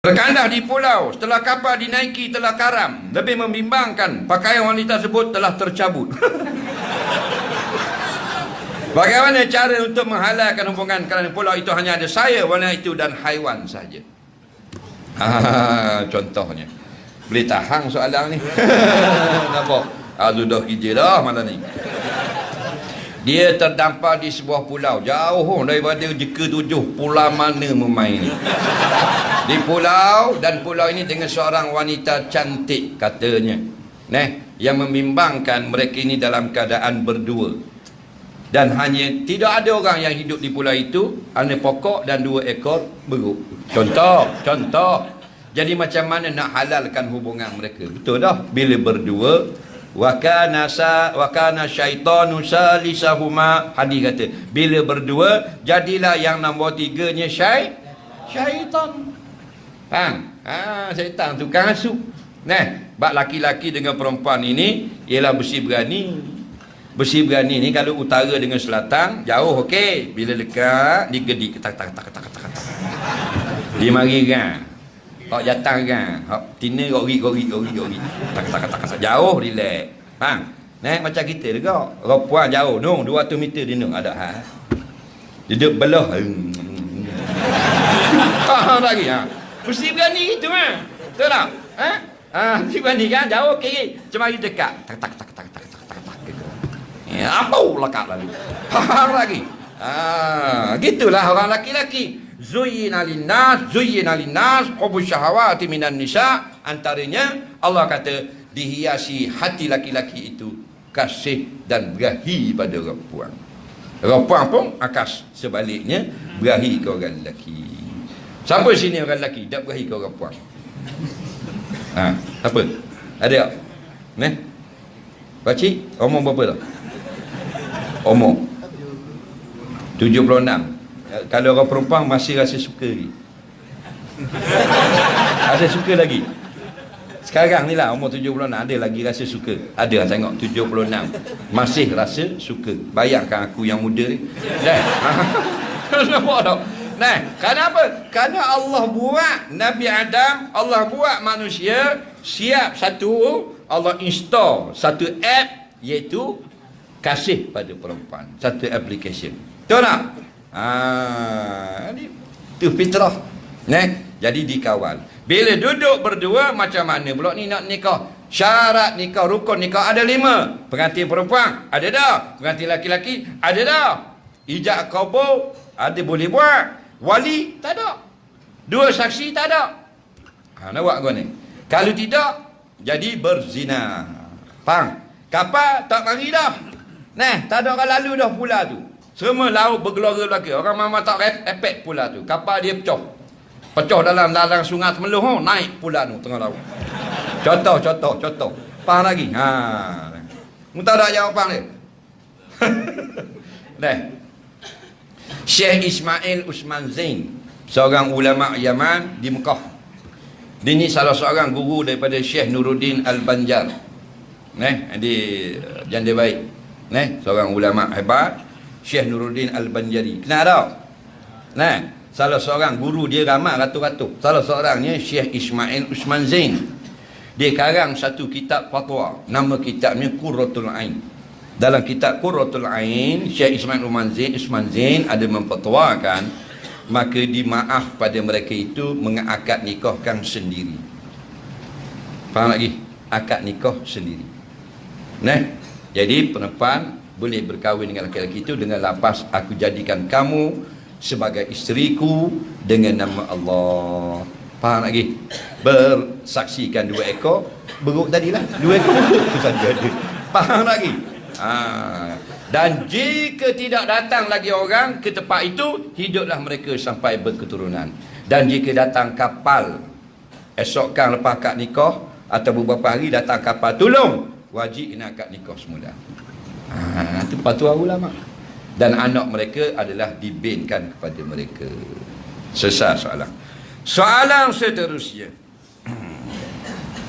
Berkandah di pulau, setelah kapal dinaiki telah karam. Lebih membimbangkan, pakaian wanita tersebut telah tercabut. Bagaimana cara untuk menghalalkan hubungan kerana pulau itu hanya ada saya, wanita itu dan haiwan saja? Contohnya. Boleh tahan soalan ni. Nampak? Sudah kerja dah malam ni. Dia terdampar di sebuah pulau jauh daripada jeka tujuh. Pulau mana memain ni? Di pulau, dan pulau ini dengan seorang wanita cantik katanya, yang membimbangkan mereka ini dalam keadaan berdua, dan hanya tidak ada orang yang hidup di pulau itu, hanya pokok dan 2 ekor beruk. Contoh. Jadi macam mana nak halalkan hubungan mereka? Betul dah, bila berdua, wa kana syaitanu salisahuma. Hadis kata bila berdua jadilah yang nombor 3-nya syaitan. Syaitan tukang hasut. Bab laki-laki dengan perempuan ini ialah bersih berani. Bersih berani ni kalau utara dengan selatan jauh okey, bila dekat digedik tak. Dia mari kan. Hak jatang kan. Hak tina gori. Tak. Jauh relax. Macam kita juga. Perempuan jauh, 200 meter dia ada dia belah. Lagi mesti berani itu betul tak? Mesti berani kan, jauh okey. Cuma dekat tak. Apa lekat lalu. Lagi. Gitulah orang laki-laki. Zuyyina linnas hubbu syahawati minan nisa. Antaranya Allah kata dihiasi hati laki-laki itu kasih dan berahi pada perempuan. Perempuan pun akas sebaliknya berahi ke orang lelaki. Siapa sini orang lelaki tak berahi ke orang perempuan? Apa? Ada tak? Pakcik, umur berapa tak? Umur 76. Kalau orang perempuan masih rasa suka lagi. Ada suka lagi. Sekarang ni lah umur 76 ada lagi rasa suka. Ada tengok 76 masih rasa suka. Bayangkan aku yang muda ni. Nampak tak? Kenapa? Kerana Allah buat Nabi Adam, Allah buat manusia siap satu, Allah install satu app, iaitu kasih pada perempuan. Satu application. Betul tak? Itu fitrah. Jadi dikawal. Bila duduk berdua macam mana pula ni nak nikah? Syarat nikah, rukun nikah ada 5. Pengantin perempuan ada dah. Pengantin laki-laki ada dah. Ijab kabul ada boleh buat. Wali tak ada. 2 saksi tak ada. Nak buat kau ni. Kalau tidak jadi berzina. Faham? Kapal tak mari dah. Tak ada orang lalu dah pula tu. Semua laut bergelora belaka. Orang mama tak repek pula tu. Kapal dia pecah. Pecah dalam sungai Temeluh, naik pula tu tengah laut. Contoh. Faham lagi? Muntah tak jawapan dia? Syekh Ismail Usman Zain, seorang ulama Yaman di Mekah. Dia ni salah seorang guru daripada Syekh Nuruddin Al-Banjar. Dia janda baik. Seorang ulama hebat, Syekh Nuruddin Al-Banjari. Kenal tak? Salah seorang guru dia ramai ratus-ratus. Salah seorangnya Syekh Ismail Usman Zain. Dia karang satu kitab fatwa. Nama kitabnya Qurratul Ain. Dalam kitab Qurratul Ain, Syekh Ismail Usman Zain ada memfatwakan maka dimaaf pada mereka itu mengakad nikahkan sendiri. Faham lagi? Akad nikah sendiri. Jadi perempuan boleh berkahwin dengan lelaki itu dengan lafaz aku jadikan kamu sebagai isteriku dengan nama Allah. Faham lagi? Bersaksikan 2 ekor beruk tadilah. 2 ekor beruk tu saja ada. Faham lagi? Dan jika tidak datang lagi orang ke tempat itu, hiduplah mereka sampai berketurunan. Dan jika datang kapal esokkan lepas akad nikah atau beberapa hari datang kapal tolong, wajib nak akad nikah semula. Itu fatwa ulama. Dan anak mereka adalah dibinkan kepada mereka. Selesai soalan. Soalan seterusnya.